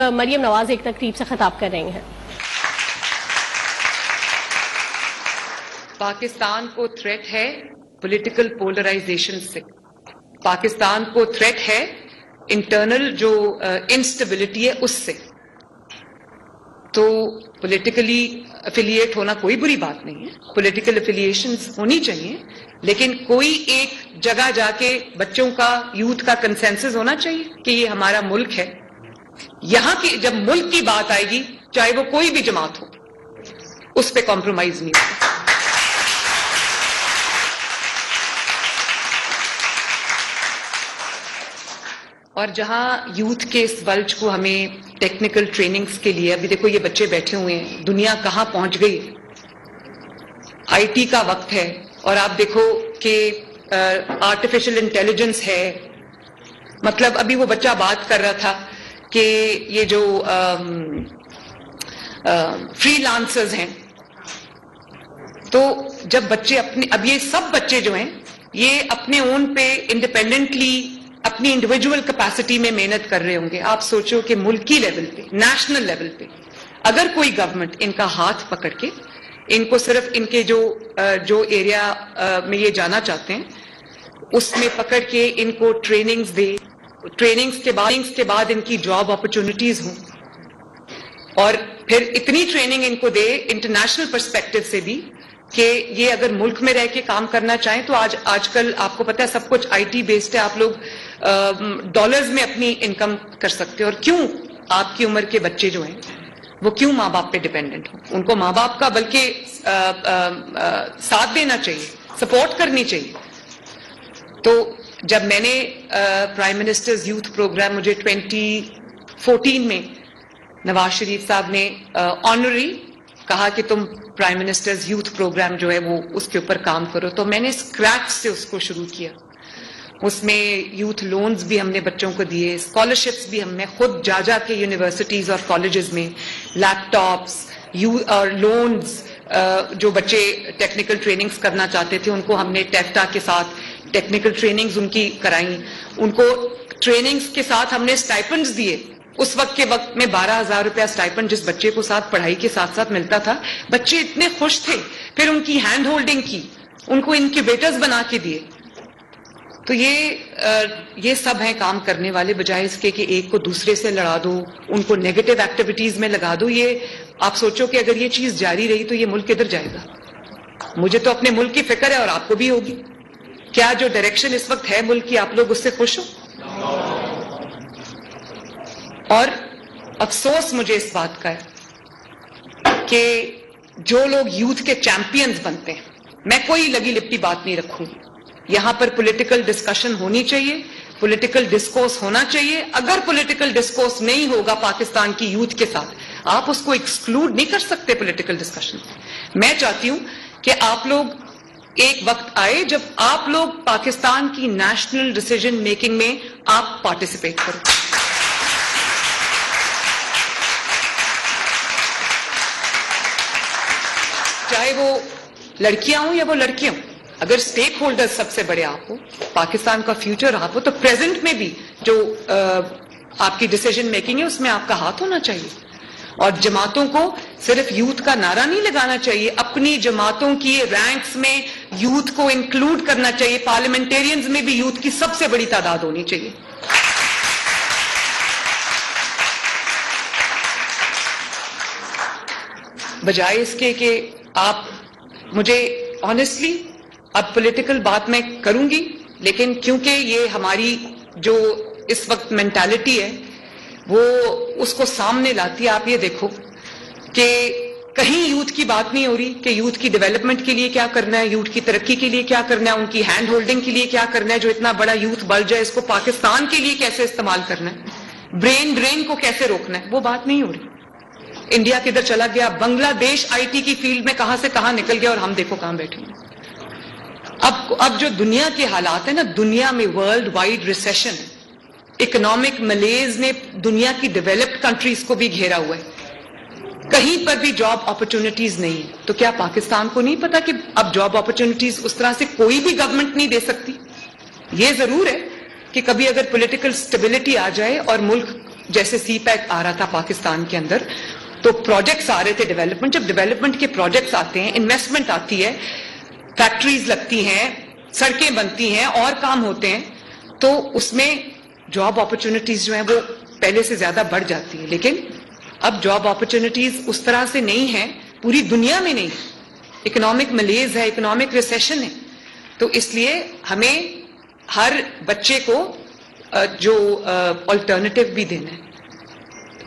مریم نواز ایک تقریب سے خطاب کر رہی ہیں. پاکستان کو تھریٹ ہے پولیٹیکل پولرائزیشن سے. پاکستان کو تھریٹ ہے انٹرنل جو انسٹیبلٹی ہے اس سے. تو پولیٹیکلی افیلیٹ ہونا کوئی بری بات نہیں ہے, پولیٹیکل افیلیشنز ہونی چاہیے, لیکن کوئی ایک جگہ جا کے بچوں کا, یوتھ کا کنسنسس ہونا چاہیے کہ یہ ہمارا ملک ہے. یہاں کی جب ملک کی بات آئے گی, چاہے وہ کوئی بھی جماعت ہو, اس پہ کمپرومائز نہیں ہوگا. اور جہاں یوتھ کے اس بلج کو ہمیں ٹیکنیکل ٹریننگز کے لیے, ابھی دیکھو یہ بچے بیٹھے ہوئے ہیں, دنیا کہاں پہنچ گئی, آئی ٹی کا وقت ہے, اور آپ دیکھو کہ آرٹیفیشل انٹیلیجنس ہے. مطلب ابھی وہ بچہ بات کر رہا تھا کہ یہ جو فری لانسرز ہیں, تو جب بچے اپنے, اب یہ سب بچے جو ہیں یہ اپنے اون پہ انڈیپینڈنٹلی اپنی انڈیویجول کیپیسٹی میں محنت کر رہے ہوں گے. آپ سوچو کہ ملکی لیول پہ, نیشنل لیول پہ اگر کوئی گورنمنٹ ان کا ہاتھ پکڑ کے ان کو صرف ان کے جو ایریا میں یہ جانا چاہتے ہیں اس میں پکڑ کے ان کو ٹریننگز دے, ٹریننگز کے بعد ان کی جاب اپرچونٹیز ہوں, اور پھر اتنی ٹریننگ ان کو دے انٹرنیشنل پرسپیکٹو سے بھی کہ یہ اگر ملک میں رہ کے کام کرنا چاہیں تو آج کل آپ کو پتہ ہے سب کچھ آئی ٹی بیسڈ ہے. آپ لوگ ڈالرز میں اپنی انکم کر سکتے ہو, اور کیوں آپ کی عمر کے بچے جو ہیں وہ کیوں ماں باپ پہ ڈیپینڈنٹ ہوں؟ ان کو ماں باپ کا بلکہ ساتھ دینا چاہیے, سپورٹ کرنی چاہیے. تو جب میں نے پرائم منسٹرز یوتھ پروگرام, مجھے 2014 میں نواز شریف صاحب نے آنرری کہا کہ تم پرائم منسٹرز یوتھ پروگرام جو ہے وہ اس کے اوپر کام کرو, تو میں نے اسکریچ سے اس کو شروع کیا. اس میں یوتھ لونز بھی ہم نے بچوں کو دیے, اسکالرشپس بھی ہم نے خود جا کے یونیورسٹیز اور کالجز میں لیپ ٹاپس اور لونز, جو بچے ٹیکنیکل ٹریننگز کرنا چاہتے تھے ان کو ہم نے ٹیفٹا کے ساتھ ٹیکنیکل ٹریننگز ان کی کرائیں. ان کو ٹریننگز کے ساتھ ہم نے اسٹائپنڈز دیے. اس وقت کے وقت میں 12,000 روپیہ اسٹائپنڈ جس بچے کو ساتھ پڑھائی کے ساتھ ساتھ ملتا تھا. بچے اتنے خوش تھے, پھر ان کی ہینڈ ہولڈنگ کی, ان کو انکیوبیٹرز بنا کے دیے. تو یہ سب ہیں کام کرنے والے, بجائے اس کے کہ ایک کو دوسرے سے لڑا دو, ان کو نیگیٹو ایکٹیویٹیز میں لگا دو. یہ آپ سوچو کہ اگر یہ چیز جاری رہی تو یہ ملک کدھر جائے گا. مجھے تو اپنے ملک کی فکر ہے اور آپ کو بھی ہوگی. کیا جو ڈائریکشن اس وقت ہے ملک کی, آپ لوگ اس سے خوش ہو؟ اور افسوس مجھے اس بات کا ہے کہ جو لوگ یوتھ کے چیمپئنز بنتے ہیں, میں کوئی لگی لپٹی بات نہیں رکھوں گی. یہاں پر پولیٹیکل ڈسکشن ہونی چاہیے, پولیٹیکل ڈسکورس ہونا چاہیے. اگر پولیٹیکل ڈسکورس نہیں ہوگا پاکستان کی یوتھ کے ساتھ, آپ اس کو ایکسکلوڈ نہیں کر سکتے پولیٹیکل ڈسکشن. میں چاہتی ہوں کہ آپ لوگ, ایک وقت آئے جب آپ لوگ پاکستان کی نیشنل ڈیسیژن میکنگ میں آپ پارٹیسپیٹ کرو. چاہے وہ لڑکیاں ہوں یا وہ لڑکے ہوں, اگر سٹیک ہولڈر سب سے بڑے آپ ہو, پاکستان کا فیوچر آپ ہو, تو پریزنٹ میں بھی جو آپ کی ڈیسیژن میکنگ ہے اس میں آپ کا ہاتھ ہونا چاہیے. اور جماعتوں کو صرف یوتھ کا نعرہ نہیں لگانا چاہیے, اپنی جماعتوں کی رینکس میں یوتھ کو انکلوڈ کرنا چاہیے. پارلیمنٹیرینز میں بھی یوتھ کی سب سے بڑی تعداد ہونی چاہیے. بجائے اس کے کہ آپ, مجھے آنیسٹلی اب پولیٹیکل بات میں کروں گی, لیکن کیونکہ یہ ہماری جو اس وقت مینٹالٹی ہے وہ اس کو سامنے لاتی ہے. آپ یہ دیکھو کہ کہیں یوتھ کی بات نہیں ہو رہی کہ یوتھ کی ڈیولپمنٹ کے لیے کیا کرنا ہے, یوتھ کی ترقی کے لیے کیا کرنا ہے, ان کی ہینڈ ہولڈنگ کے لیے کیا کرنا ہے. جو اتنا بڑا یوتھ بلج ہے اس کو پاکستان کے لیے کیسے استعمال کرنا ہے, برین ڈرین کو کیسے روکنا ہے, وہ بات نہیں ہو رہی. انڈیا کدھر چلا گیا, بنگلہ دیش آئی ٹی کی فیلڈ میں کہاں سے کہاں نکل گیا, اور ہم دیکھو کہاں بیٹھے ہیں. اب جو دنیا کے حالات ہیں نا, دنیا میں ورلڈ وائڈ ریسیشن, اکنامک ملیز نے دنیا کی ڈیولپڈ کنٹریز کو بھی گھیرا ہوا ہے, کہیں پر بھی جاب اپرچونٹیز نہیں ہے. تو کیا پاکستان کو نہیں پتا کہ اب جاب اپرچونٹیز اس طرح سے کوئی بھی گورنمنٹ نہیں دے سکتی؟ یہ ضرور ہے کہ کبھی اگر پولیٹیکل سٹیبلٹی آ جائے اور ملک جیسے سی پیک آ رہا تھا پاکستان کے اندر تو پروجیکٹس آ رہے تھے ڈیولپمنٹ. جب ڈیولپمنٹ کے پروجیکٹس آتے ہیں, انویسٹمنٹ آتی ہے, فیکٹریز لگتی ہیں, سڑکیں بنتی ہیں اور کام ہوتے ہیں, تو اس میں جاب اپرچونٹیز جو ہیں وہ پہلے سے زیادہ بڑھ جاتی ہیں. لیکن اب جاب اپرچونٹیز اس طرح سے نہیں ہیں, پوری دنیا میں نہیں. اکنامک ملیز ہے, اکنامک ریسیشن ہے. تو اس لیے ہمیں ہر بچے کو جو آلٹرنیٹیو بھی دینا ہے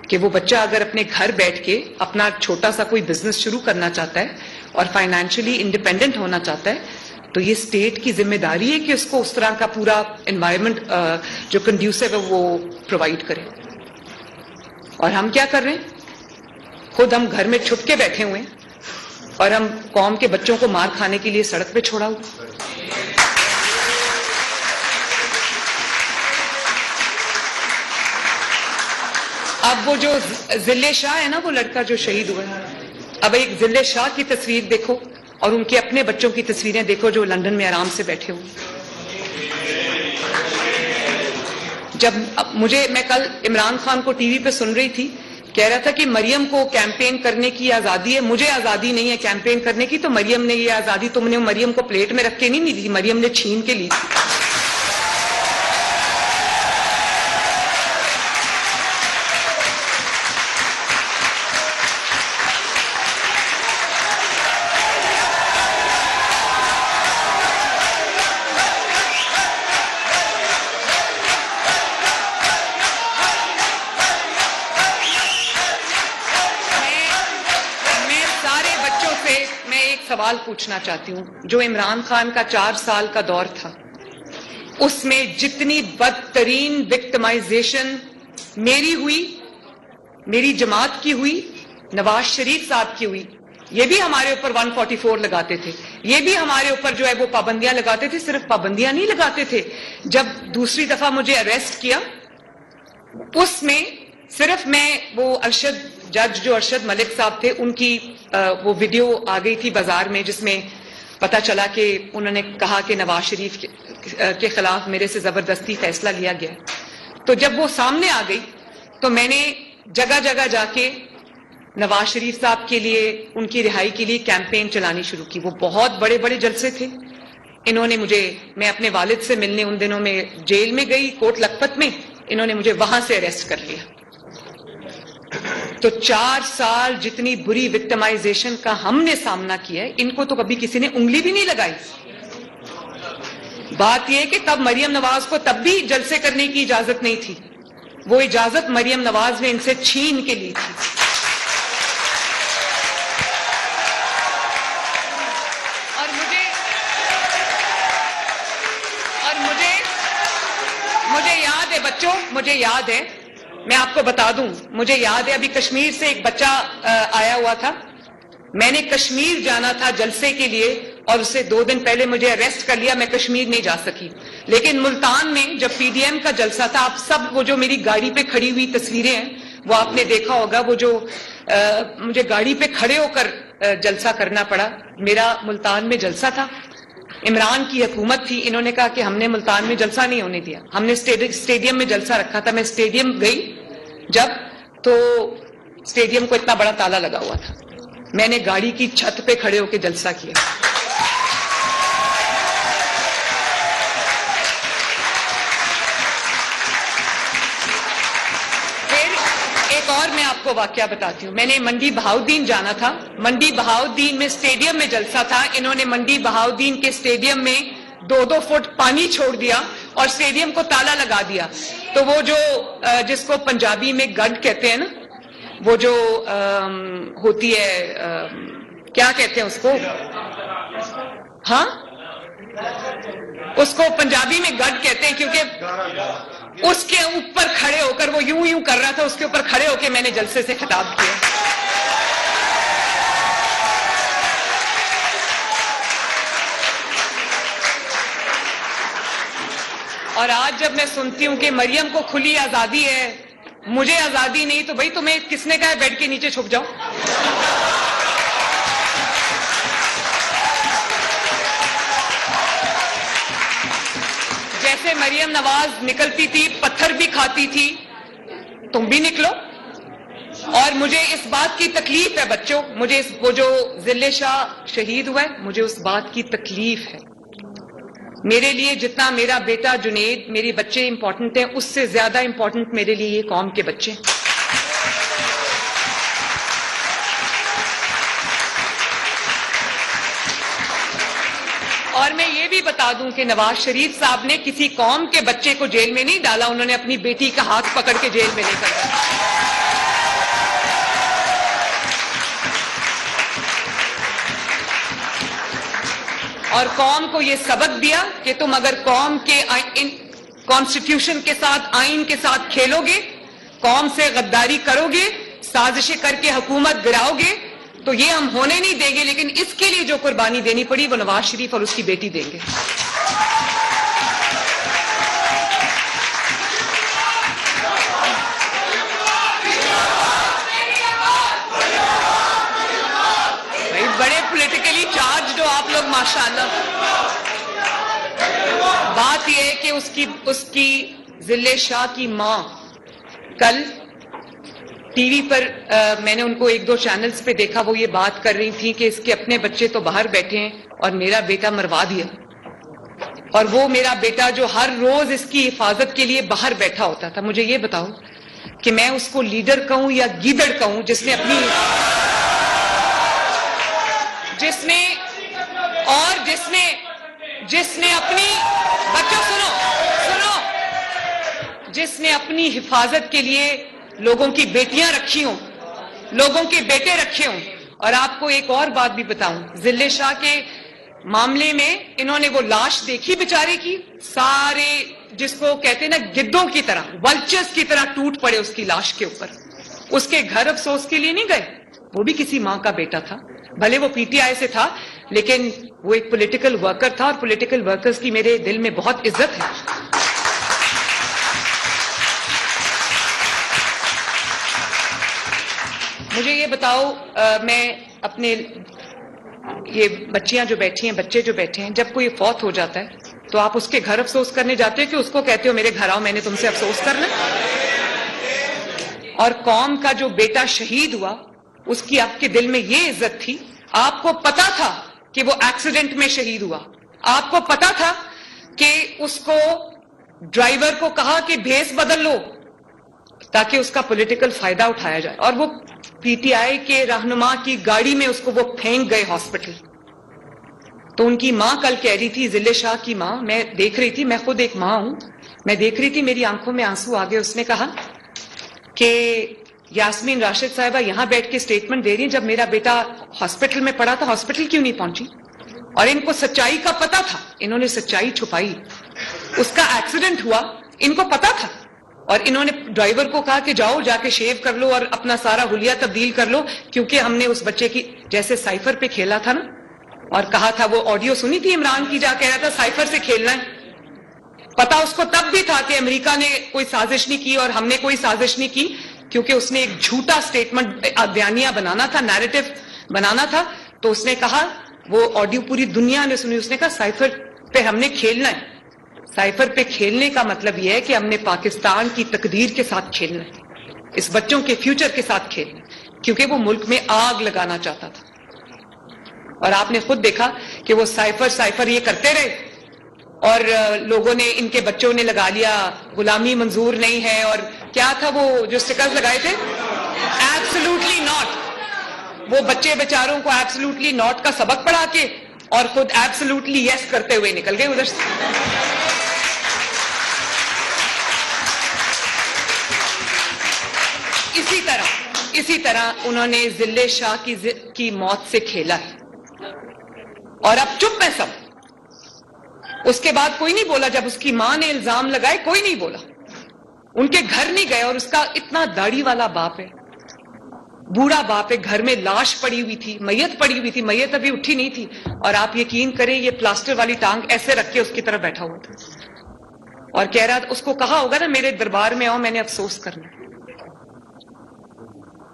کہ وہ بچہ اگر اپنے گھر بیٹھ کے اپنا چھوٹا سا کوئی بزنس شروع کرنا چاہتا ہے اور فائنینشلی انڈیپینڈنٹ ہونا چاہتا ہے تو یہ اسٹیٹ کی ذمہ داری ہے کہ اس کو اس طرح کا پورا انوائرمنٹ جو کنڈیوسو ہے وہ پرووائڈ کرے. اور ہم کیا کر رہے ہیں؟ خود ہم گھر میں چھپ کے بیٹھے ہوئے ہیں اور ہم قوم کے بچوں کو مار کھانے کے لیے سڑک پہ چھوڑا ہوا. اب وہ جو ذلے شاہ ہے نا, وہ لڑکا جو شہید ہوا ہے, اب ایک ذلے شاہ کی تصویر دیکھو اور ان کے اپنے بچوں کی تصویریں دیکھو جو لندن میں آرام سے بیٹھے ہوئے. جب میں کل عمران خان کو ٹی وی پہ سن رہی تھی, کہہ رہا تھا کہ مریم کو کیمپین کرنے کی آزادی ہے, مجھے آزادی نہیں ہے کیمپین کرنے کی. تو مریم نے یہ آزادی تم نے مریم کو پلیٹ میں رکھ کے نہیں لی تھی, مریم نے چھین کے لی تھی. سوال پوچھنا چاہتی ہوں, جو عمران خان کا 4 سال کا دور تھا اس میں جتنی بدترین وکٹمائزیشن میری ہوئی, میری جماعت کی ہوئی, نواز شریف صاحب کی ہوئی, یہ بھی ہمارے اوپر 144 لگاتے تھے, یہ بھی ہمارے اوپر جو ہے وہ پابندیاں لگاتے تھے. صرف پابندیاں نہیں لگاتے تھے, جب دوسری دفعہ مجھے اریسٹ کیا اس میں صرف میں وہ جج جو ارشد ملک صاحب تھے ان کی وہ ویڈیو آ گئی تھی بازار میں جس میں پتا چلا کہ انہوں نے کہا کہ نواز شریف کے خلاف میرے سے زبردستی فیصلہ لیا گیا. تو جب وہ سامنے آ گئی تو میں نے جگہ جگہ جا کے نواز شریف صاحب کے لیے, ان کی رہائی کے لیے کیمپین چلانی شروع کی. وہ بہت بڑے بڑے جلسے تھے. انہوں نے میں اپنے والد سے ملنے ان دنوں میں جیل میں گئی, کوٹ لکھپت میں, انہوں نے مجھے وہاں سے اریسٹ کر لیا. تو 4 سال جتنی بری وکٹمائزیشن کا ہم نے سامنا کیا ہے, ان کو تو کبھی کسی نے انگلی بھی نہیں لگائی. بات یہ ہے کہ تب مریم نواز کو تب بھی جلسے کرنے کی اجازت نہیں تھی, وہ اجازت مریم نواز نے ان سے چھین کے لی تھی. اور مجھے یاد ہے بچوں, مجھے یاد ہے, میں آپ کو بتا دوں, مجھے یاد ہے ابھی کشمیر سے ایک بچہ آیا ہوا تھا. میں نے کشمیر جانا تھا جلسے کے لیے اور اسے 2 دن پہلے مجھے اریسٹ کر لیا, میں کشمیر نہیں جا سکی. لیکن ملتان میں جب پی ڈی ایم کا جلسہ تھا, آپ سب وہ جو میری گاڑی پہ کھڑی ہوئی تصویریں ہیں وہ آپ نے دیکھا ہوگا, وہ جو مجھے گاڑی پہ کھڑے ہو کر جلسہ کرنا پڑا. میرا ملتان میں جلسہ تھا, عمران کی حکومت تھی, انہوں نے کہا کہ ہم نے ملتان میں جلسہ نہیں ہونے دیا, ہم نے اسٹیڈیم میں جلسہ رکھا تھا. میں اسٹیڈیم گئی جب تو اسٹیڈیم کو اتنا بڑا تالا لگا ہوا تھا, میں نے گاڑی کی چھت پہ کھڑے ہو کے جلسہ کیا. پھر ایک اور میں آپ کو واقعہ بتاتی ہوں. میں نے منڈی بہاؤدین جانا تھا, منڈی بہاؤدین میں اسٹیڈیم میں جلسہ تھا. انہوں نے منڈی بہاؤدین کے اسٹیڈیم میں 2-2 فٹ پانی چھوڑ دیا اور اسٹیڈیم کو تالا لگا دیا. تو وہ جو جس کو پنجابی میں گڈ کہتے ہیں نا, وہ جو ہوتی ہے, کیا کہتے ہیں اس کو, ہاں اس کو پنجابی میں گڈ کہتے ہیں, کیونکہ اس کے اوپر کھڑے ہو کر وہ یوں کر رہا تھا, اس کے اوپر کھڑے ہو کے میں نے جلسے سے خطاب کیا. اور آج جب میں سنتی ہوں کہ مریم کو کھلی آزادی ہے, مجھے آزادی نہیں, تو بھائی تمہیں کس نے کہا ہے بیڈ کے نیچے چھپ جاؤ؟ جیسے مریم نواز نکلتی تھی پتھر بھی کھاتی تھی, تم بھی نکلو. اور مجھے اس بات کی تکلیف ہے بچوں, مجھے وہ جو ذل شاہ شہید ہوا ہے, مجھے اس بات کی تکلیف ہے. میرے لیے جتنا میرا بیٹا جنید, میرے بچے امپورٹنٹ ہیں, اس سے زیادہ امپورٹنٹ میرے لیے یہ قوم کے بچے ہیں. اور میں یہ بھی بتا دوں کہ نواز شریف صاحب نے کسی قوم کے بچے کو جیل میں نہیں ڈالا, انہوں نے اپنی بیٹی کا ہاتھ پکڑ کے جیل میں لے کر ڈالا. اور قوم کو یہ سبق دیا کہ تم اگر قوم کے کانسٹیٹیوشن کے ساتھ, آئین کے ساتھ کھیلو گے, قوم سے غداری کرو گے, سازشیں کر کے حکومت گراؤ گے, تو یہ ہم ہونے نہیں دیں گے. لیکن اس کے لیے جو قربانی دینی پڑی وہ نواز شریف اور اس کی بیٹی دیں گے. بڑے پولیٹیکلی چارج جو آپ لوگ ماشاءاللہ. بات یہ ہے کہ اس کی ذل شاہ کی ماں کل ٹی وی پر میں نے ان کو 1-2 چینلز پہ دیکھا, وہ یہ بات کر رہی تھی کہ اس کے اپنے بچے تو باہر بیٹھے ہیں اور میرا بیٹا مروا دیا. اور وہ میرا بیٹا جو ہر روز اس کی حفاظت کے لیے باہر بیٹھا ہوتا تھا. مجھے یہ بتاؤ کہ میں اس کو لیڈر کہوں یا گیدڑ کہوں جس نے اپنی بچوں سنو جس نے اپنی حفاظت کے لیے لوگوں کی بیٹیاں رکھی ہوں, لوگوں کے بیٹے رکھے ہوں. اور آپ کو ایک اور بات بھی بتاؤں, ذل شاہ کے معاملے میں انہوں نے وہ لاش دیکھی بیچارے کی, سارے جس کو کہتے ہیں نا گدوں کی طرح, ولچرز کی طرح ٹوٹ پڑے اس کی لاش کے اوپر. اس کے گھر افسوس کے لیے نہیں گئے, وہ بھی کسی ماں کا بیٹا تھا, بھلے وہ پی ٹی آئی سے تھا لیکن وہ ایک پولیٹیکل ورکر تھا, اور پولیٹیکل ورکرز کی میرے دل میں بہت عزت ہے. مجھے یہ بتاؤ, میں اپنے یہ بچیاں جو بیٹھی ہیں, بچے جو بیٹھے ہیں, جب کوئی فوت ہو جاتا ہے تو آپ اس کے گھر افسوس کرنے جاتے ہو کہ اس کو کہتے ہو میرے گھر آؤ, میں نے تم سے افسوس کرنا. اور قوم کا جو بیٹا شہید ہوا اس کی آپ کے دل میں یہ عزت تھی, آپ کو پتا تھا کہ وہ ایکسیڈنٹ میں شہید ہوا, آپ کو پتا تھا کہ اس کو ڈرائیور کو کہا کہ بھیس بدل لو تاکہ اس کا پولیٹیکل فائدہ اٹھایا جائے, اور وہ پی ٹی آئی کے رہنما کی گاڑی میں اس کو وہ پھینک گئے ہاسپٹل. تو ان کی ماں کل کہہ رہی تھی, ذل شاہ کی ماں, میں دیکھ رہی تھی, میں خود ایک ماں ہوں, میں دیکھ رہی تھی, میری آنکھوں میں آنسو آ گئے. اس نے کہا کہ یاسمین راشد صاحبہ یہاں بیٹھ کے اسٹیٹمنٹ دے رہی ہیں, جب میرا بیٹا ہاسپٹل میں پڑا تھا ہاسپٹل کیوں نہیں پہنچی؟ اور ان کو سچائی کا پتا تھا, انہوں نے سچائی چھپائی. اس کا ایکسیڈنٹ ہوا, ان کو پتا تھا, اور انہوں نے ڈرائیور کو کہا کہ جاؤ جا کے شیو کر لو اور اپنا سارا حلیہ تبدیل کر لو, کیونکہ ہم نے اس بچے کی جیسے سائفر پہ کھیلا تھا نا, اور کہا تھا, وہ آڈیو سنی تھی عمران کی, جا کہہ رہا تھا سائفر سے کھیلنا ہے. پتا اس کو تب بھی تھا کہ امریکہ نے کوئی سازش نہیں کی اور ہم نے کوئی سازش نہیں کی, کیونکہ اس نے ایک جھوٹا سٹیٹمنٹ بیانیہ بنانا تھا, نیریٹو بنانا تھا. تو اس نے کہا, وہ آڈیو پوری دنیا نے سنی, اس نے کہا سائفر پہ ہم نے کھیلنا ہے. سائفر پہ کھیلنے کا مطلب یہ ہے کہ ہم نے پاکستان کی تقدیر کے ساتھ کھیلنا ہے, اس بچوں کے فیوچر کے ساتھ کھیلنا ہے, کیونکہ وہ ملک میں آگ لگانا چاہتا تھا. اور آپ نے خود دیکھا کہ وہ سائفر یہ کرتے رہے, اور لوگوں نے, ان کے بچوں نے لگا لیا غلامی منظور نہیں ہے, اور کیا تھا وہ جو سٹکرز لگائے تھے, ایبسلوٹلی ناٹ. وہ بچے بیچاروں کو ایبسلوٹلی ناٹ کا سبق پڑھا کے اور خود ایبسلوٹلی یس کرتے ہوئے نکل گئے ادھر سے. اسی طرح انہوں نے ذل شاہ کی موت سے کھیلا ہے, اور اب چپ ہے سب. اس کے بعد کوئی نہیں بولا, جب اس کی ماں نے الزام لگائے کوئی نہیں بولا, ان کے گھر نہیں گئے. اور اس کا اتنا داڑھی والا باپ ہے, بوڑھا باپ ہے, گھر میں لاش پڑی ہوئی تھی, میت پڑی ہوئی تھی, میت ابھی اٹھی نہیں تھی, اور آپ یقین کریں یہ پلاسٹر والی ٹانگ ایسے رکھ کے اس کی طرف بیٹھا ہوا تھا, اور کہہ رہا, اس کو کہا ہوگا نا میرے دربار میں آؤ, میں نے افسوس کرنا.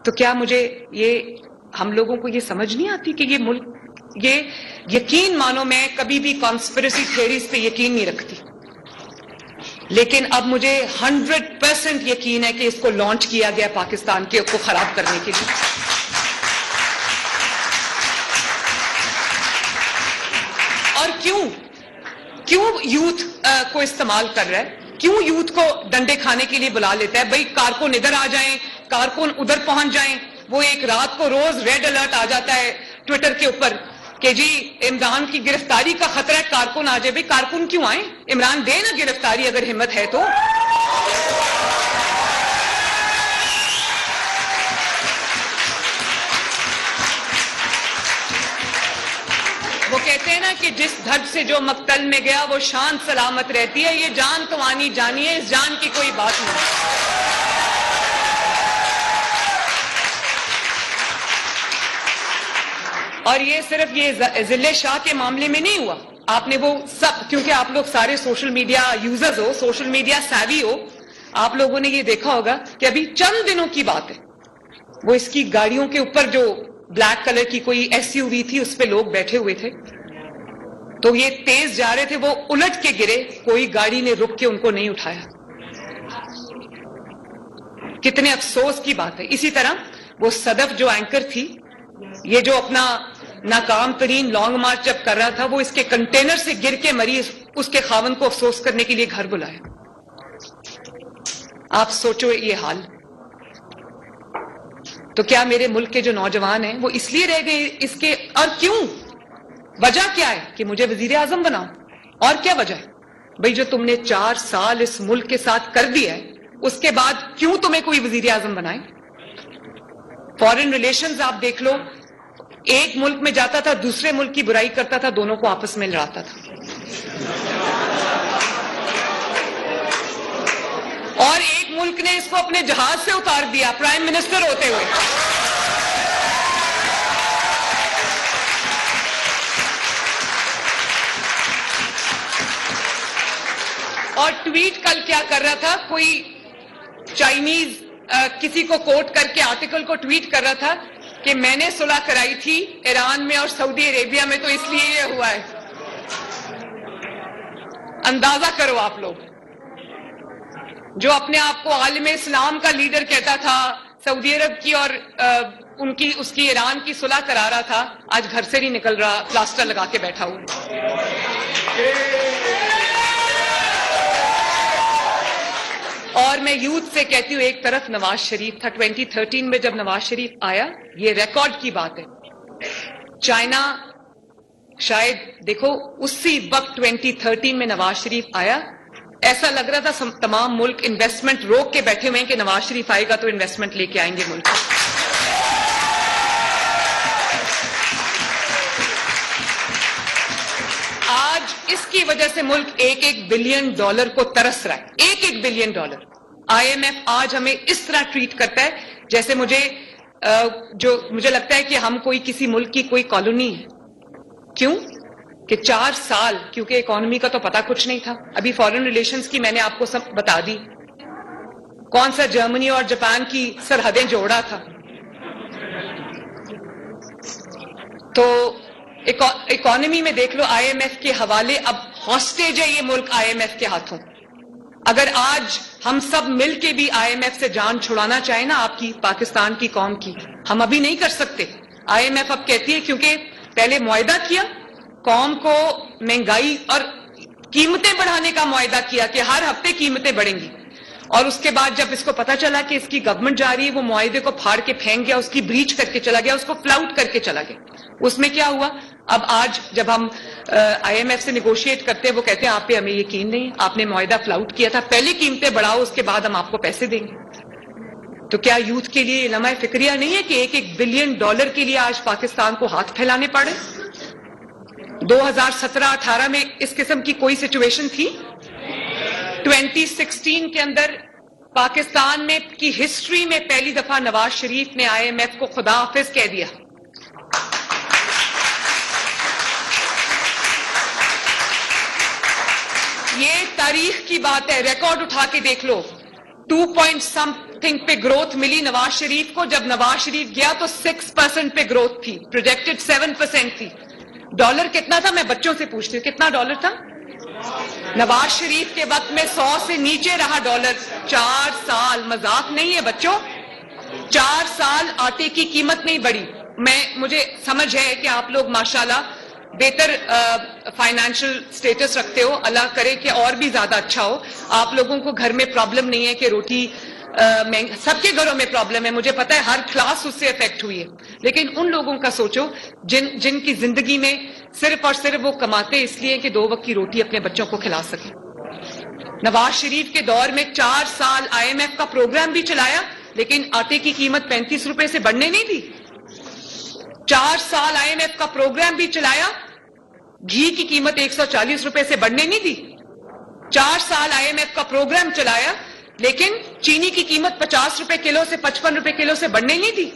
تو کیا مجھے یہ, ہم لوگوں کو یہ سمجھ نہیں آتی کہ یہ ملک, یہ یقین مانو, میں کبھی بھی کانسپریسی تھیوریز پہ یقین نہیں رکھتی, لیکن اب مجھے 100% یقین ہے کہ اس کو لانچ کیا گیا پاکستان کے کو خراب کرنے کے لیے. اور کیوں یوتھ کو استعمال کر رہا ہے؟ کیوں یوتھ کو ڈنڈے کھانے کے لیے بلا لیتا ہے؟ بھائی کارکن ادھر آ جائیں، کارکن ادھر پہنچ جائیں. وہ ایک رات کو روز ریڈ الرٹ آ جاتا ہے ٹویٹر کے اوپر کہ جی عمران کی گرفتاری کا خطرہ ہے، کارکن آ جائے. بھائی کارکن کیوں آئیں؟ عمران دے نا گرفتاری اگر ہمت ہے تو. وہ کہتے ہیں نا کہ جس دھڑ سے جو مقتل میں گیا وہ شان سلامت رہتی ہے. یہ جان تو آنی جانی ہے، اس جان کی کوئی بات نہیں. اور یہ صرف یہ ضلع شاہ کے معاملے میں نہیں ہوا. آپ نے وہ سب، کیونکہ آپ لوگ سارے سوشل میڈیا یوزرز ہو، سوشل میڈیا سیوی ہو، آپ لوگوں نے یہ دیکھا ہوگا کہ ابھی چند دنوں کی بات ہے، وہ اس کی گاڑیوں کے اوپر جو بلیک کلر کی کوئی SUV تھی اس پہ لوگ بیٹھے ہوئے تھے، تو یہ تیز جا رہے تھے، وہ الٹ کے گرے، کوئی گاڑی نے رک کے ان کو نہیں اٹھایا. کتنے افسوس کی بات ہے. اسی طرح وہ صدف جو اینکر تھی، یہ جو اپنا ناکام ترین لانگ مارچ جب کر رہا تھا، وہ اس کے کنٹینر سے گر کے مری، اس کے خاوند کو افسوس کرنے کے لیے گھر بلایا. آپ سوچو یہ حال. تو کیا میرے ملک کے جو نوجوان ہیں وہ اس لیے رہ گئے اس کے؟ اور کیوں؟ وجہ کیا ہے کہ مجھے وزیر اعظم بناؤ؟ اور کیا وجہ ہے؟ بھئی جو تم نے 4 سال اس ملک کے ساتھ کر دیا ہے، اس کے بعد کیوں تمہیں کوئی وزیر اعظم بنائے؟ فارن ریلیشنز آپ دیکھ لو، ایک ملک میں جاتا تھا، دوسرے ملک کی برائی کرتا تھا، دونوں کو آپس میں لڑاتا تھا. اور ایک ملک نے اس کو اپنے جہاز سے اتار دیا پرائم منسٹر ہوتے ہوئے. اور ٹویٹ کل کیا کر رہا تھا، کوئی چائنیز کسی کو کوٹ کر کے آرٹیکل کو ٹویٹ کر رہا تھا کہ میں نے صلح کرائی تھی ایران میں اور سعودی عربیہ میں، تو اس لیے یہ ہوا ہے. اندازہ کرو آپ لوگ، جو اپنے آپ کو عالم اسلام کا لیڈر کہتا تھا، سعودی عرب کی اور اس کی ایران کی صلح کرا رہا تھا، آج گھر سے نہیں نکل رہا، پلاسٹر لگا کے بیٹھا ہوا. اور میں یوتھ سے کہتی ہوں، ایک طرف نواز شریف تھا 2013 میں جب نواز شریف آیا، یہ ریکارڈ کی بات ہے. چائنا شاید دیکھو اسی وقت 2013 میں نواز شریف آیا، ایسا لگ رہا تھا تمام ملک انویسٹمنٹ روک کے بیٹھے ہوئے ہیں کہ نواز شریف آئے گا تو انویسٹمنٹ لے کے آئیں گے ملک. آج اس کی وجہ سے ملک $1 بلین کو ترس رہا ہے. $1 بلین. IMF آج ہمیں اس طرح ٹریٹ کرتا ہے جیسے مجھے لگتا ہے کہ ہم کوئی کسی ملک کی کوئی کالونی ہے. کیوں؟ کہ 4 سال، کیونکہ اکانومی کا تو پتا کچھ نہیں تھا. ابھی فارن ریلیشنز کی میں نے آپ کو سب بتا دی، کون سا جرمنی اور جاپان کی سرحدیں جوڑا تھا. تو اکانومی میں دیکھ لو، IMF کے حوالے اب ہاسٹیج ہے یہ ملک IMF کے ہاتھوں. اگر آج ہم سب مل کے بھی IMF سے جان چھڑانا چاہیں نا آپ کی، پاکستان کی قوم کی، ہم ابھی نہیں کر سکتے. IMF اب کہتی ہے، کیونکہ پہلے معاہدہ کیا قوم کو مہنگائی اور قیمتیں بڑھانے کا معاہدہ کیا کہ ہر ہفتے قیمتیں بڑھیں گی، اور اس کے بعد جب اس کو پتا چلا کہ اس کی گورنمنٹ جا رہی ہے، وہ معاہدے کو پھاڑ کے پھینک گیا، اس کی بریچ کر کے چلا گیا، اس کو فلاؤٹ کر کے چلا گیا. اس میں کیا ہوا؟ اب آج جب ہم IMF سے نیگوشیٹ کرتے ہیں، وہ کہتے ہیں آپ پہ ہمیں یقین نہیں، آپ نے معاہدہ فلاؤٹ کیا تھا، پہلے قیمتیں بڑھاؤ، اس کے بعد ہم آپ کو پیسے دیں گے. تو کیا یوتھ کے لیے لمحہ فکریہ نہیں ہے کہ $1 بلین کے لیے آج پاکستان کو ہاتھ پھیلانے پڑے؟ 2017-18 میں اس قسم کی کوئی سچویشن تھی؟ 2016 کے اندر پاکستان میں کی ہسٹری میں پہلی دفعہ نواز شریف نے IMF کو خدا حافظ کہہ دیا. یہ تاریخ کی بات ہے، ریکارڈ اٹھا کے دیکھ لو. 2 پہ گروتھ ملی نواز شریف کو. جب نواز شریف گیا تو 6% پہ گروتھ تھی، پروجیکٹڈ 7% تھی. ڈالر کتنا تھا؟ میں بچوں سے پوچھتی ہوں کتنا ڈالر تھا؟ نواز شریف کے وقت میں 100 سے نیچے رہا ڈالر. 4 سال مذاق نہیں ہے بچوں. 4 سال آٹے کی قیمت نہیں بڑھی. مجھے سمجھ ہے کہ آپ لوگ ماشاءاللہ بہتر فائنینشل سٹیٹس رکھتے ہو, اللہ کرے کہ اور بھی زیادہ اچھا ہو. آپ لوگوں کو گھر میں پرابلم نہیں ہے کہ روٹی سب کے گھروں میں پرابلم ہے, مجھے پتا ہے ہر کلاس اس سے افیکٹ ہوئی ہے, لیکن ان لوگوں کا سوچو جن کی زندگی میں صرف اور صرف وہ کماتے اس لیے کہ 2 وقت کی روٹی اپنے بچوں کو کھلا سکیں. نواز شریف کے دور میں 4 سال IMF کا پروگرام بھی چلایا, لیکن آٹے کی قیمت 35 روپے سے بڑھنے نہیں دی. 4 سال IMF کا پروگرام بھی چلایا, گھی کی قیمت 140 روپے سے بڑھنے نہیں دی. 4 سال IMF کا پروگرام چلایا, لیکن چینی کی قیمت 50 روپے کلو سے 55 روپے کلو سے بڑھنے نہیں دی.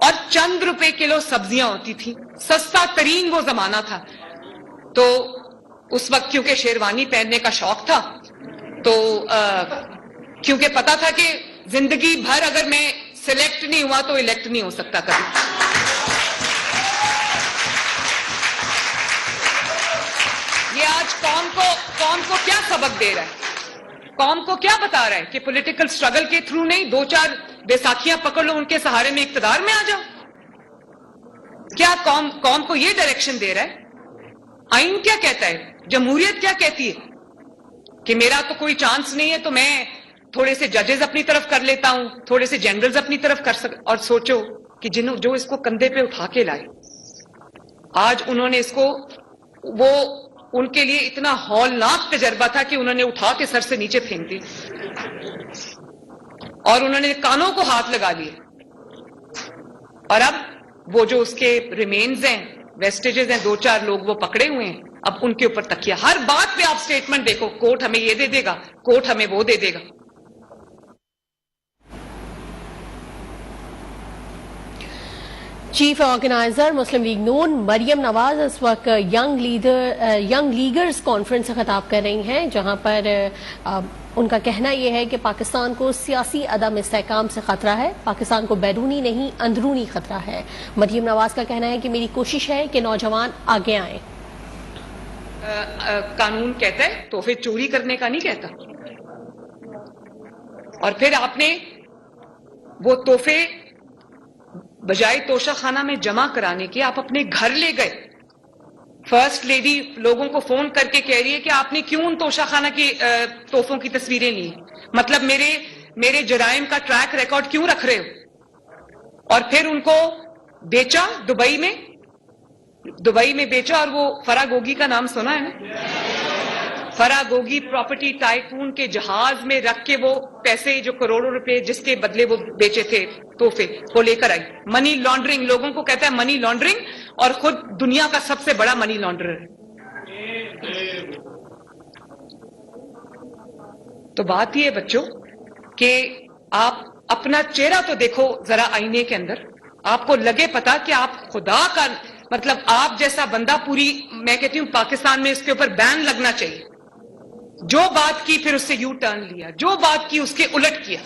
اور چند روپے کلو سبزیاں ہوتی تھی, سستا ترین وہ زمانہ تھا. تو اس وقت کیونکہ شیروانی پہننے کا شوق تھا, تو کیونکہ پتا تھا کہ زندگی بھر اگر میں سلیکٹ نہیں ہوا تو الیکٹ نہیں ہو سکتا کبھی. یہ آج قوم کو کیا سبق دے رہا ہے, قوم کو کیا بتا رہا ہے کہ پولیٹیکل سٹرگل کے تھرو نہیں, 2-4 بیساکھیاں پکڑ لو, ان کے سہارے میں اقتدار میں آ جاؤ. کیا قوم کو یہ ڈائریکشن دے رہا ہے؟ آئین کیا کہتا ہے, جمہوریت کیا کہتی ہے کہ میرا تو کوئی چانس نہیں ہے تو میں تھوڑے سے ججز اپنی طرف کر لیتا ہوں, تھوڑے سے جنرلز اپنی طرف اور سوچو کہ جو اس کو کندھے پہ اٹھا کے لائے, آج انہوں نے اس کو, وہ ان کے لیے اتنا ہولناک تجربہ تھا کہ انہوں نے اٹھا کے سر سے نیچے پھینک دی, اور انہوں نے کانوں کو ہاتھ لگا لیے. اور اب وہ جو اس کے ریمینز ہیں, ویسٹیجز ہیں, 2-4 لوگ وہ پکڑے ہوئے ہیں, اب ان کے اوپر تکیہ. ہر بات پہ آپ سٹیٹمنٹ دیکھو, کورٹ ہمیں یہ دے دے گا, کورٹ ہمیں وہ دے دے گا. چیف آرگنائزر مسلم لیگ نون مریم نواز اس وقت ینگ لیگرز کانفرنس سے خطاب کر رہی ہیں, جہاں پر ان کا کہنا یہ ہے کہ پاکستان کو سیاسی عدم استحکام سے خطرہ ہے, پاکستان کو بیرونی نہیں اندرونی خطرہ ہے. مریم نواز کا کہنا ہے کہ میری کوشش ہے کہ نوجوان آگے آئیں. قانون کہتا ہے تحفے چوری کرنے کا نہیں کہتا, اور پھر آپ نے وہ تحفے بجائے توشہ خانہ میں جمع کرانے کے آپ اپنے گھر لے گئے. فرسٹ لیڈی لوگوں کو فون کر کے کہہ رہی ہے کہ آپ نے کیوں ان توشہ خانہ کی تحفوں کی تصویریں لی, مطلب میرے جرائم کا ٹریک ریکارڈ کیوں رکھ رہے ہو, اور پھر ان کو بیچا دبئی میں بیچا. اور وہ فرا گوگی کا نام سنا ہے نا, فرا گوگی پراپرٹی ٹائکون کے جہاز میں رکھ کے وہ پیسے جو کروڑوں روپے جس کے بدلے وہ بیچے تھے تحفے, وہ لے کر آئی. منی لانڈرنگ, لوگوں کو کہتا ہے منی لانڈرنگ, اور خود دنیا کا سب سے بڑا منی لانڈرر ہے. تو بات یہ ہے بچوں کہ آپ اپنا چہرہ تو دیکھو ذرا آئینے کے اندر, آپ کو لگے پتا کہ آپ خدا کا, مطلب آپ جیسا بندہ پوری, میں کہتی ہوں پاکستان میں اس کے اوپر بین لگنا چاہیے. جو بات کی پھر اس سے یو ٹرن لیا, جو بات کی اس کے الٹ کیا.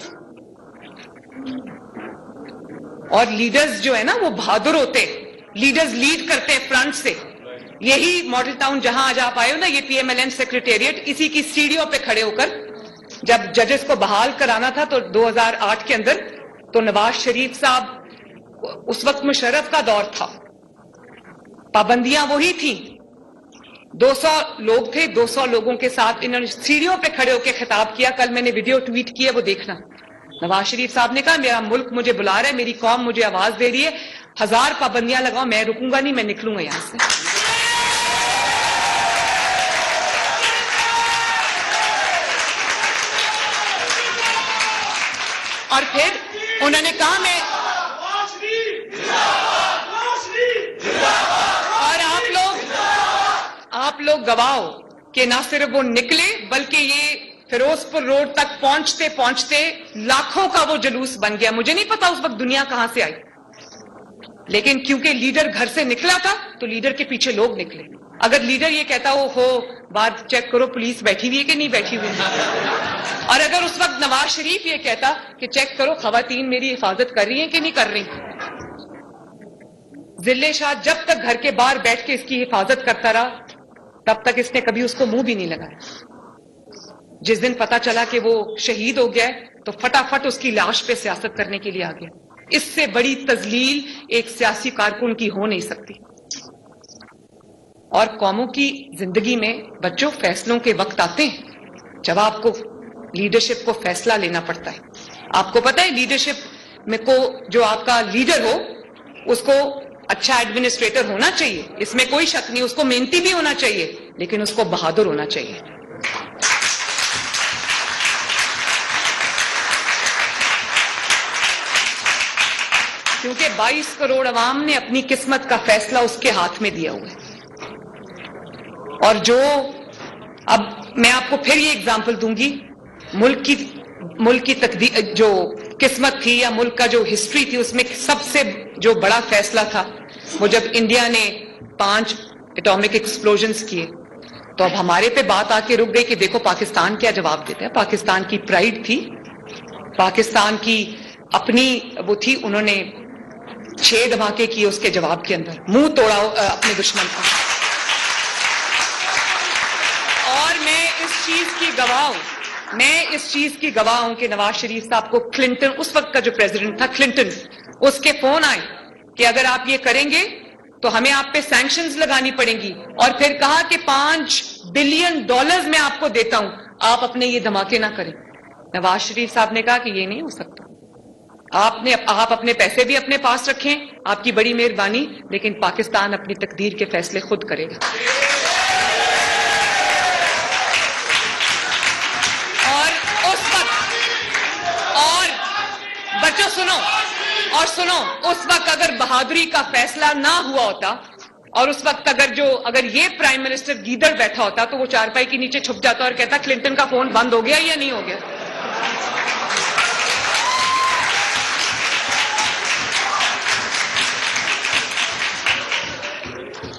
اور لیڈرز جو ہے نا وہ بہادر ہوتے, لیڈرز لیڈ کرتے ہیں فرنٹ سے. یہی ماڈل ٹاؤن جہاں آج آپ آئے ہو نا, یہ PMLN سیکریٹریٹ, اسی کی سیڑھیوں پہ کھڑے ہو کر جب ججز کو بحال کرانا تھا تو 2008 کے اندر, تو نواز شریف صاحب اس وقت مشرف کا دور تھا, پابندیاں وہی تھیں, 200 لوگ تھے, 200 لوگوں کے ساتھ انہوں نے سیڑھیوں پہ کھڑے ہو کے خطاب کیا. کل میں نے ویڈیو ٹویٹ کیا, وہ دیکھنا. نواز شریف صاحب نے کہا میرا ملک مجھے بلا رہا ہے, میری قوم مجھے آواز دے رہی ہے, 1000 پابندیاں لگاؤ, میں رکوں گا نہیں, میں نکلوں گا یہاں سے. اور پھر انہوں نے کہا میں, اور آپ لوگ گواہ ہو کہ نہ صرف وہ نکلے بلکہ یہ فیروز پور روڈ تک پہنچتے پہنچتے لاکھوں کا وہ جلوس بن گیا. مجھے نہیں پتا اس وقت دنیا کہاں سے آئی, لیکن کیونکہ لیڈر گھر سے نکلا تھا تو لیڈر کے پیچھے لوگ نکلے. اگر لیڈر یہ کہتا ہو بات چیک کرو پولیس بیٹھی ہوئی ہے کہ نہیں بیٹھی ہوئی, اور اگر اس وقت نواز شریف یہ کہتا کہ چیک کرو خواتین میری حفاظت کر رہی ہیں کہ نہیں کر رہی, ضلع شاہ جب تک گھر کے باہر بیٹھ کے اس کی حفاظت کرتا رہا, تب تک اس نے کبھی اس کو منہ بھی نہیں لگایا. جس دن پتا چلا کہ وہ شہید ہو گیا تو فٹافٹ اس کی لاش پہ سیاست کرنے کے لیے آ گیا. اس سے بڑی تذلیل ایک سیاسی کارکن کی ہو نہیں سکتی. اور قوموں کی زندگی میں بچوں فیصلوں کے وقت آتے ہیں جب آپ کو لیڈرشپ کو فیصلہ لینا پڑتا ہے. آپ کو پتا ہے لیڈرشپ میں کو جو آپ کا لیڈر ہو اس کو اچھا ایڈمنسٹریٹر ہونا چاہیے, اس میں کوئی شک نہیں. اس کو محنتی بھی ہونا چاہیے لیکن اس کو بہادر ہونا چاہیے. کیونکہ 22 کروڑ عوام نے اپنی قسمت کا فیصلہ اس کے ہاتھ میں دیا ہوا ہے. اور جو اب میں آپ کو پھر یہ اگزامپل دوں گی, ملک کی تقدیر جو قسمت تھی یا ملک کا جو ہسٹری تھی اس میں سب سے جو بڑا فیصلہ تھا وہ جب انڈیا نے 5 اٹامک ایکسپلوژنز کیے. تو اب ہمارے پہ بات آ کے رک گئی کہ دیکھو پاکستان کیا جواب دیتا ہے. پاکستان کی پرائیڈ تھی, پاکستان کی اپنی وہ تھی, انہوں نے 6 دھماکے کیے اس کے جواب کے اندر, منہ توڑا اپنے دشمن کا. اور میں اس چیز کی گواہ ہوں کہ نواز شریف صاحب کو کلنٹن, اس وقت کا جو پریزیڈنٹ تھا کلنٹن, اس کے فون آئے کہ اگر آپ یہ کریں گے تو ہمیں آپ پہ سینکشنز لگانی پڑیں گی. اور پھر کہا کہ $5 بلین میں آپ کو دیتا ہوں, آپ اپنے یہ دھماکے نہ کریں. نواز شریف صاحب نے کہا کہ یہ نہیں ہو سکتا, آپ اپنے پیسے بھی اپنے پاس رکھیں, آپ کی بڑی مہربانی, لیکن پاکستان اپنی تقدیر کے فیصلے خود کرے گا. اور اس وقت, اور بچوں سنو, اس وقت اگر بہادری کا فیصلہ نہ ہوا ہوتا اور اس وقت اگر یہ پرائم منسٹر گیدڑ بیٹھا ہوتا تو وہ چارپائی کے نیچے چھپ جاتا اور کہتا کلنٹن کا فون بند ہو گیا یا نہیں ہو گیا.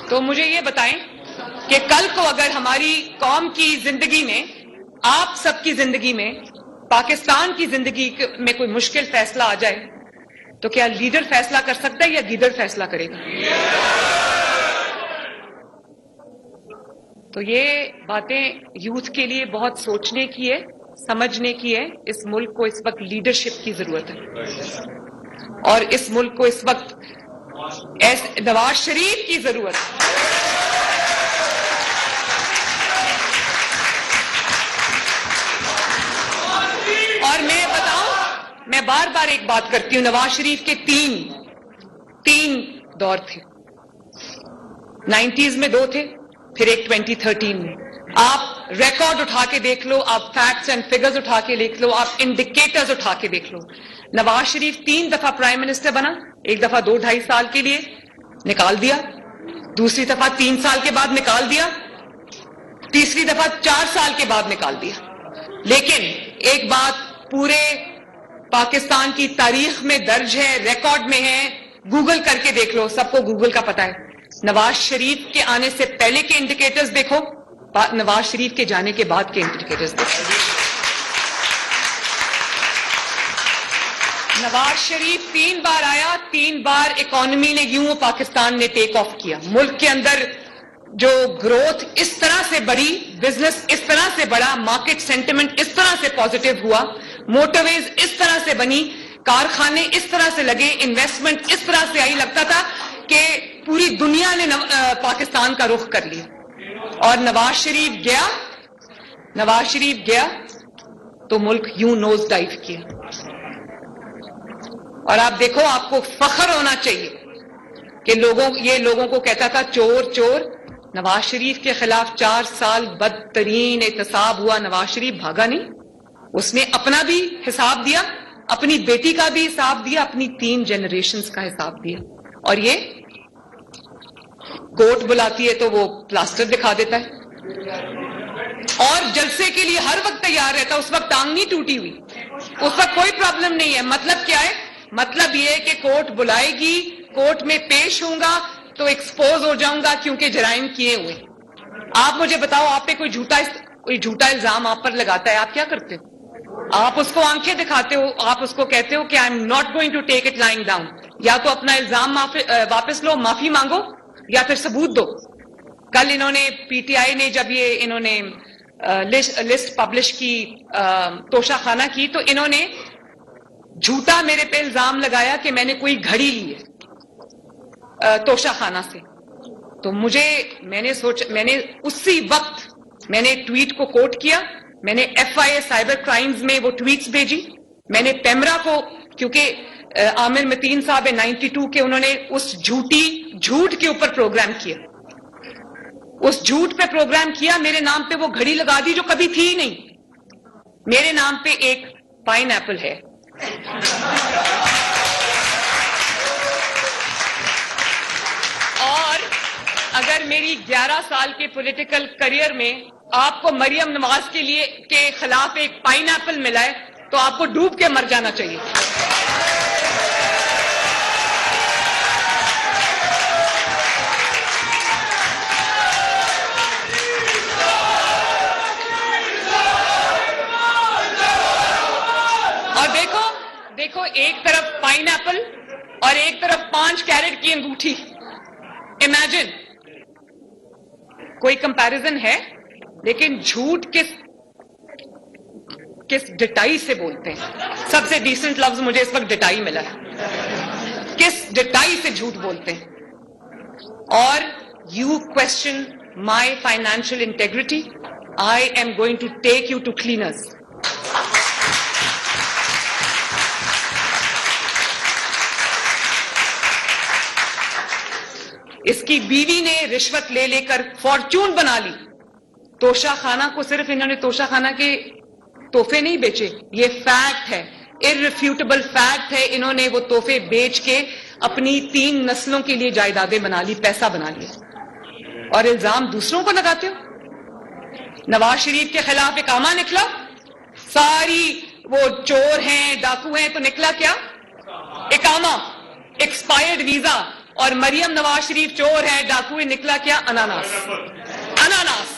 تو مجھے یہ بتائیں کہ کل کو اگر ہماری قوم کی زندگی میں, آپ سب کی زندگی میں, پاکستان کی زندگی میں کوئی مشکل فیصلہ آ جائے تو کیا لیڈر فیصلہ کر سکتا ہے یا گیدڑ فیصلہ کرے گا؟ تو یہ باتیں یوتھ کے لیے بہت سوچنے کی ہے, سمجھنے کی ہے. اس ملک کو اس وقت لیڈرشپ کی ضرورت ہے اور اس ملک کو اس وقت نواز شریف کی ضرورت ہے. اور میں بتاؤں, میں بار بار ایک بات کرتی ہوں, نواز شریف کے تین دور تھے. 90s میں 2 تھے, پھر ایک 2013 میں. آپ ریکارڈ اٹھا کے دیکھ لو, آپ فیکٹس اینڈ فگرز اٹھا کے دیکھ لو, آپ انڈیکیٹرز اٹھا کے دیکھ لو. نواز شریف 3 دفعہ پرائم منسٹر بنا, ایک دفعہ 2-2.5 سال کے لیے نکال دیا, دوسری دفعہ 3 سال کے بعد نکال دیا, تیسری دفعہ 4 سال کے بعد نکال دیا. لیکن ایک بات پورے پاکستان کی تاریخ میں درج ہے, ریکارڈ میں ہے, گوگل کر کے دیکھ لو, سب کو گوگل کا پتا ہے. نواز شریف کے آنے سے پہلے کے انڈیکیٹرز دیکھو, نواز شریف کے جانے کے بعد کے انڈیکیٹرز دیکھو. نواز شریف 3 بار آیا, 3 بار اکانومی نے یوں پاکستان نے ٹیک آف کیا. ملک کے اندر جو گروتھ اس طرح سے بڑھی, بزنس اس طرح سے بڑا, مارکیٹ سینٹیمنٹ اس طرح سے پازیٹیو ہوا, موٹر ویز اس طرح سے بنی, کارخانے اس طرح سے لگے, انویسٹمنٹ اس طرح سے آئی, لگتا تھا کہ پوری دنیا نے پاکستان کا رخ کر لیا. اور نواز شریف گیا تو ملک یوں نوز ڈائیو کیا. اور آپ دیکھو, آپ کو فخر ہونا چاہیے کہ لوگوں کو کہتا تھا چور چور. نواز شریف کے خلاف 4 سال بدترین احتساب ہوا, نواز شریف بھاگا نہیں, اس نے اپنا بھی حساب دیا, اپنی بیٹی کا بھی حساب دیا, اپنی 3 جنریشنز کا حساب دیا. اور یہ کورٹ بلاتی ہے تو وہ پلاسٹر دکھا دیتا ہے اور جلسے کے لیے ہر وقت تیار رہتا. اس وقت ٹانگ نہیں ٹوٹی ہوئی, اس وقت کوئی پرابلم نہیں ہے. مطلب کیا ہے؟ مطلب یہ ہے کہ کورٹ بلائے گی, کورٹ میں پیش ہوں گا تو ایکسپوز ہو جاؤں گا کیونکہ جرائم کیے ہوئے. آپ مجھے بتاؤ, آپ پہ کوئی جھوٹا الزام آپ پر لگاتا ہے, آپ کیا کرتے ہو؟ آپ اس کو آنکھیں دکھاتے ہو, آپ اس کو کہتے ہو کہ I am not going to take it lying down. یا تو اپنا الزام واپس لو, معافی مانگو, یا پھر ثبوت دو. کل انہوں نے پی ٹی آئی نے جب یہ انہوں نے لسٹ پبلش کی توشہ خانہ کی تو انہوں نے جھوٹا میرے پہ الزام لگایا کہ میں نے کوئی گھڑی لی ہے توشہ خانہ سے. تو میں نے اسی وقت میں نے ٹویٹ کو کوٹ کیا, میں نے FIA سائبر کرائمز میں وہ ٹویٹس بھیجی, میں نے پیمرا کو, کیونکہ عامر متین صاحب 92 کے انہوں نے اس جھوٹ کے اوپر پروگرام کیا, اس جھوٹ پہ پروگرام کیا, میرے نام پہ وہ گھڑی لگا دی جو کبھی تھی ہی نہیں. میرے نام پہ ایک پائن ایپل ہے. اور اگر میری 11 سال کے پولیٹیکل کریئر میں آپ کو مریم نواز کے خلاف ایک پائن ایپل ملا ہے تو آپ کو ڈوب کے مر جانا چاہیے. اور دیکھو ایک طرف پائن ایپل اور ایک طرف 5 کیرٹ کی انگوٹھی. امیجن, کوئی کمپیریزن ہے؟ لیکن جھوٹ کس ڈٹائی سے بولتے ہیں. سب سے ڈیسنٹ لفظ مجھے اس وقت ڈٹائی ملا ہے. کس ڈٹائی سے جھوٹ بولتے ہیں. اور you question my financial integrity, I am going to take you to cleaners. اس کی بیوی نے رشوت لے کر فارچون بنا لی. توشہ خانہ کو صرف انہوں نے توشہ خانہ کے تحفے نہیں بیچے, یہ فیکٹ ہے, ارریفیوٹیبل فیکٹ ہے. انہوں نے وہ تحفے بیچ کے اپنی 3 نسلوں کے لیے جائیدادیں بنا لی, پیسہ بنا لیا. اور الزام دوسروں کو لگاتے ہو. نواز شریف کے خلاف اقامہ نکلا, ساری وہ چور ہیں ڈاکو ہیں, تو نکلا کیا؟ اقامہ, ایکسپائرڈ ویزا. اور مریم نواز شریف چور ہے ڈاکو ہے, نکلا کیا؟ اناناس. اناناس.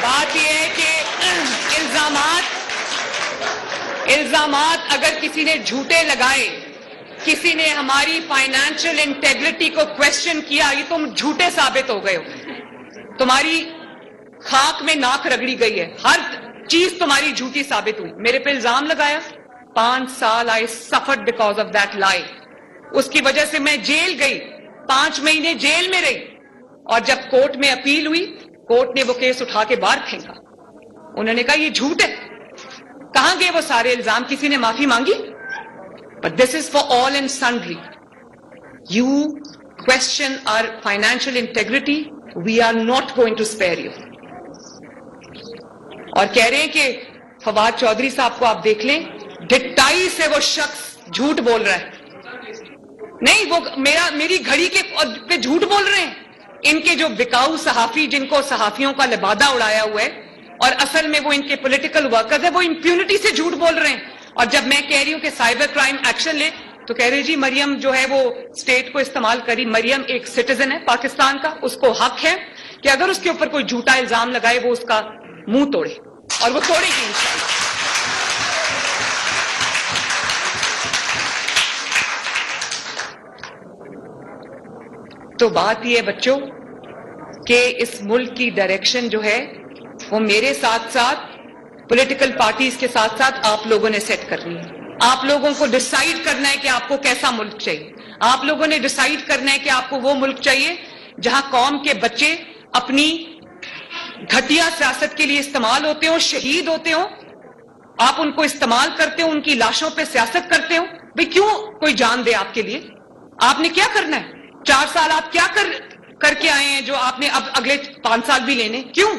بات یہ ہے کہ الزامات اگر کسی نے جھوٹے لگائے, کسی نے ہماری فائنینشیل انٹیگریٹی کو کوشچن کیا, یہ تم جھوٹے ثابت ہو گئے ہو. تمہاری خاک میں ناک رگڑی گئی ہے, ہر چیز تمہاری جھوٹی ثابت ہوئی. میرے پہ الزام لگایا, 5 سال I suffered because of that lie. اس کی وجہ سے میں جیل گئی, 5 مہینے جیل میں رہی. اور جب کورٹ میں اپیل ہوئی, کورٹ نے وہ کیس اٹھا کے باہر پھینکا. انہوں نے کہا یہ جھوٹ ہے. کہاں گئے وہ سارے الزام؟ کسی نے معافی مانگی؟ But this is for all and sundry. You question our financial integrity, we are not going to spare you. اور کہہ رہے ہیں کہ فواد چودھری صاحب کو آپ دیکھ لیں, ڈٹائی سے وہ شخص جھوٹ بول رہا ہے. نہیں, وہ میری گھڑی کے پہ جھوٹ بول رہے ہیں. ان کے جو بکاؤ صحافی, جن کو صحافیوں کا لبادہ اڑایا ہوا ہے اور اصل میں وہ ان کے پولیٹیکل ورکرز ہیں, وہ امپیونٹی سے جھوٹ بول رہے ہیں. اور جب میں کہہ رہی ہوں کہ سائبر کرائم ایکشن لے, تو کہہ رہے جی مریم جو ہے وہ اسٹیٹ کو استعمال کری. مریم ایک سٹیزن ہے پاکستان کا, اس کو حق ہے کہ اگر اس کے اوپر کوئی جھوٹا الزام لگائے وہ اس کا منہ توڑے, اور وہ توڑے گی انشاءاللہ. تو بات یہ ہے بچوں کہ اس ملک کی ڈائریکشن جو ہے وہ میرے ساتھ ساتھ پولیٹیکل پارٹیز کے ساتھ ساتھ آپ لوگوں نے سیٹ کرنی ہے. آپ لوگوں کو ڈیسائیڈ کرنا ہے کہ آپ کو کیسا ملک چاہیے. آپ لوگوں نے ڈیسائیڈ کرنا ہے کہ آپ کو وہ ملک چاہیے جہاں قوم کے بچے اپنی گھٹیا سیاست کے لیے استعمال ہوتے ہوں, شہید ہوتے ہوں. آپ ان کو استعمال کرتے ہو, ان کی لاشوں پہ سیاست کرتے ہو. بھئی کیوں کوئی جان دے آپ کے لیے؟ آپ نے کیا کرنا ہے؟ 4 سال آپ کیا کر کے آئے ہیں جو آپ نے اب اگلے 5 سال بھی لینے؟ کیوں؟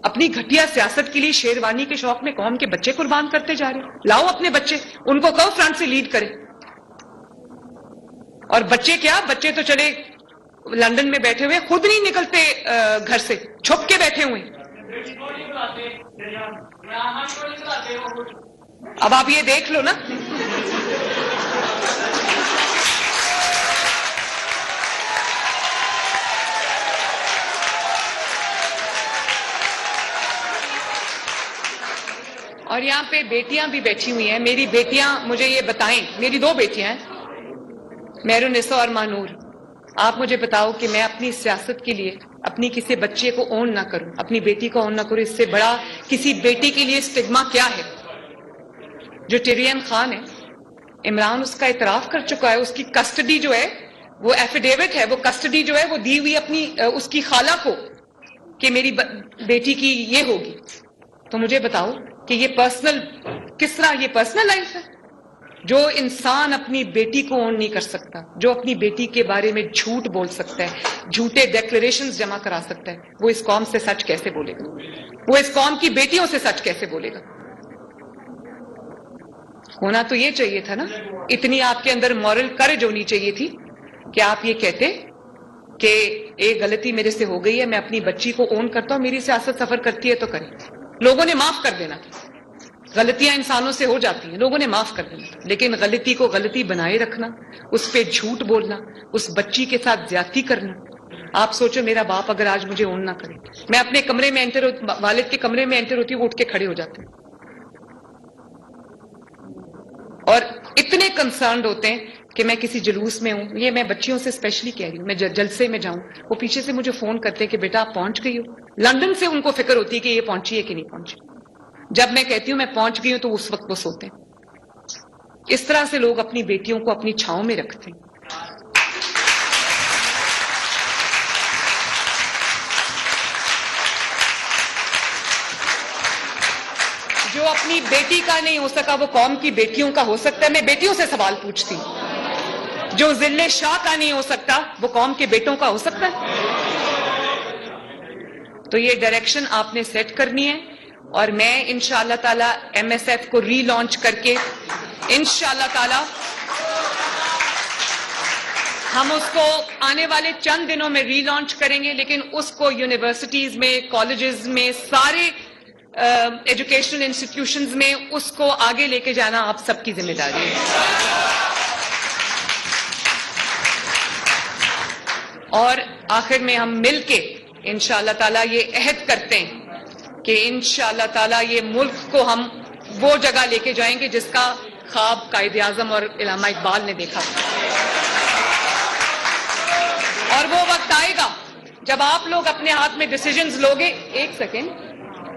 اپنی گھٹیا سیاست کے لیے شیروانی کے شوق میں قوم کے بچے قربان کرتے جا رہے ہیں. لاؤ اپنے بچے, ان کو کہو فرنٹ سے لیڈ کریں. اور بچے کیا, بچے تو چلے لندن میں بیٹھے ہوئے, خود نہیں نکلتے گھر سے, چھپ کے بیٹھے ہوئے. اب آپ یہ دیکھ لو نا. اور یہاں پہ بیٹیاں بھی بیٹھی ہوئی ہیں. میری بیٹیاں مجھے یہ بتائیں, میری 2 بیٹیاں ہیں, مہرالنساء اور مانور. آپ مجھے بتاؤ کہ میں اپنی سیاست کے لیے اپنی کسی بچے کو اون نہ کروں, اپنی بیٹی کو اون نہ کروں, اس سے بڑا کسی بیٹی کے لیے اسٹگما کیا ہے؟ جو ٹیرین خان ہے, عمران اس کا اعتراف کر چکا ہے, اس کی کسٹڈی جو ہے وہ ایفیڈیوٹ ہے, وہ کسٹڈی جو ہے وہ دی ہوئی اپنی اس کی خالہ کو کہ میری بیٹی کی یہ ہوگی. تو مجھے بتاؤ کہ یہ پرسنل, کس طرح یہ پرسنل لائف ہے؟ جو انسان اپنی بیٹی کو اون نہیں کر سکتا, جو اپنی بیٹی کے بارے میں جھوٹ بول سکتا ہے, جھوٹے ڈیکلریشنز جمع کرا سکتا ہے, وہ اس قوم سے سچ کیسے بولے گا؟ وہ اس قوم کی بیٹیوں سے سچ کیسے بولے گا؟ ہونا تو یہ چاہیے تھا نا, اتنی آپ کے اندر مورل کریج ہونی چاہیے تھی کہ آپ یہ کہتے کہ ایک غلطی میرے سے ہو گئی ہے, میں اپنی بچی کو اون کرتا ہوں, میری سیاست سفر کرتی ہے تو کرے. لوگوں نے معاف کر دینا تھا, غلطیاں انسانوں سے ہو جاتی ہیں, لوگوں نے معاف کر دینا تھا, لیکن غلطی کو غلطی بنائے رکھنا, اس پہ جھوٹ بولنا, اس بچی کے ساتھ زیادتی کرنا. آپ سوچو میرا باپ اگر آج مجھے اون نہ کرے, میں اپنے کمرے میں والد کے کمرے میں انٹر ہوتی ہوں, وہ اٹھ کے کھڑے ہو جاتے ہیں اور اتنے کنسرنڈ ہوتے ہیں کہ میں کسی جلوس میں ہوں. یہ میں بچیوں سے اسپیشلی کہہ رہی ہوں, میں جلسے میں جاؤں, وہ پیچھے سے مجھے فون کرتے ہیں کہ بیٹا آپ پہنچ گئی ہو. لندن سے ان کو فکر ہوتی ہے کہ یہ پہنچی ہے کہ نہیں پہنچی. جب میں کہتی ہوں میں پہنچ گئی ہوں تو اس وقت وہ سوتے ہیں. اس طرح سے لوگ اپنی بیٹیوں کو اپنی چھاؤں میں رکھتے ہیں. جو اپنی بیٹی کا نہیں ہو سکا وہ قوم کی بیٹیوں کا ہو سکتا ہے. میں بیٹیوں سے سوال پوچھتی ہوں, جو ذل شاہ کا نہیں ہو سکتا وہ قوم کے بیٹوں کا ہو سکتا ہے؟ تو یہ ڈائریکشن آپ نے سیٹ کرنی ہے, اور میں انشاءاللہ تعالی ایم ایس ایف کو ری لانچ کر کے انشاءاللہ تعالی ہم اس کو آنے والے چند دنوں میں ری لانچ کریں گے, لیکن اس کو یونیورسٹیز میں, کالجز میں, سارے ایجوکیشنل انسٹیٹیوشنز میں اس کو آگے لے کے جانا آپ سب کی ذمہ داری ہے. اور آخر میں ہم مل کے انشاءاللہ تعالی یہ عہد کرتے ہیں کہ انشاءاللہ تعالی یہ ملک کو ہم وہ جگہ لے کے جائیں گے جس کا خواب قائد اعظم اور علامہ اقبال نے دیکھا. اور وہ وقت آئے گا جب آپ لوگ اپنے ہاتھ میں ڈیسیجنز لوگے. ایک سیکنڈ,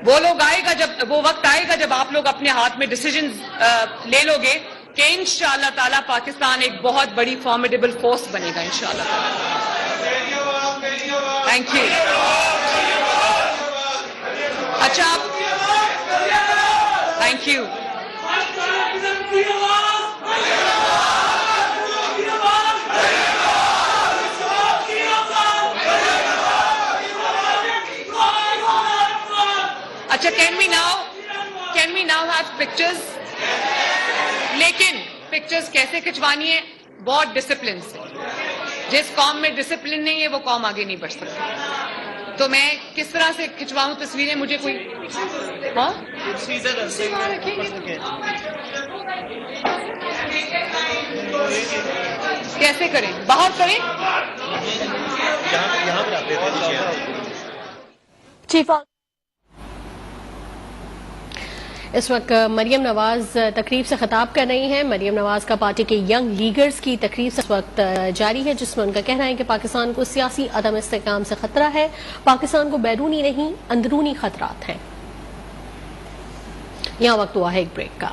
وہ وقت آئے گا جب آپ لوگ اپنے ہاتھ میں ڈیسیجنز لے لو گے کہ انشاءاللہ تعالی پاکستان ایک بہت بڑی فارمیڈیبل فورس بنے گا انشاءاللہ تعالی. Thank you. اچھا آپ, تھینک یو. اچھا, can we now have pictures? لیکن پکچرز کیسے کھنچوانی ہے؟ بہت ڈسپلن سے. جس قوم میں ڈسپلن نہیں ہے وہ قوم آگے نہیں بڑھ سکتی. تو میں کس طرح سے کھنچواؤں تصویریں؟ مجھے کوئی کیسے کریں؟ باہر کریں؟ چیف اس وقت مریم نواز تقریب سے خطاب کر رہی ہیں. مریم نواز کا پارٹی کے ینگ لیگرز کی تقریب اس وقت جاری ہے, جس میں ان کا کہنا ہے کہ پاکستان کو سیاسی عدم استحکام سے خطرہ ہے. پاکستان کو بیرونی نہیں اندرونی خطرات ہیں. یہاں وقت ہوا ہے ایک بریک کا.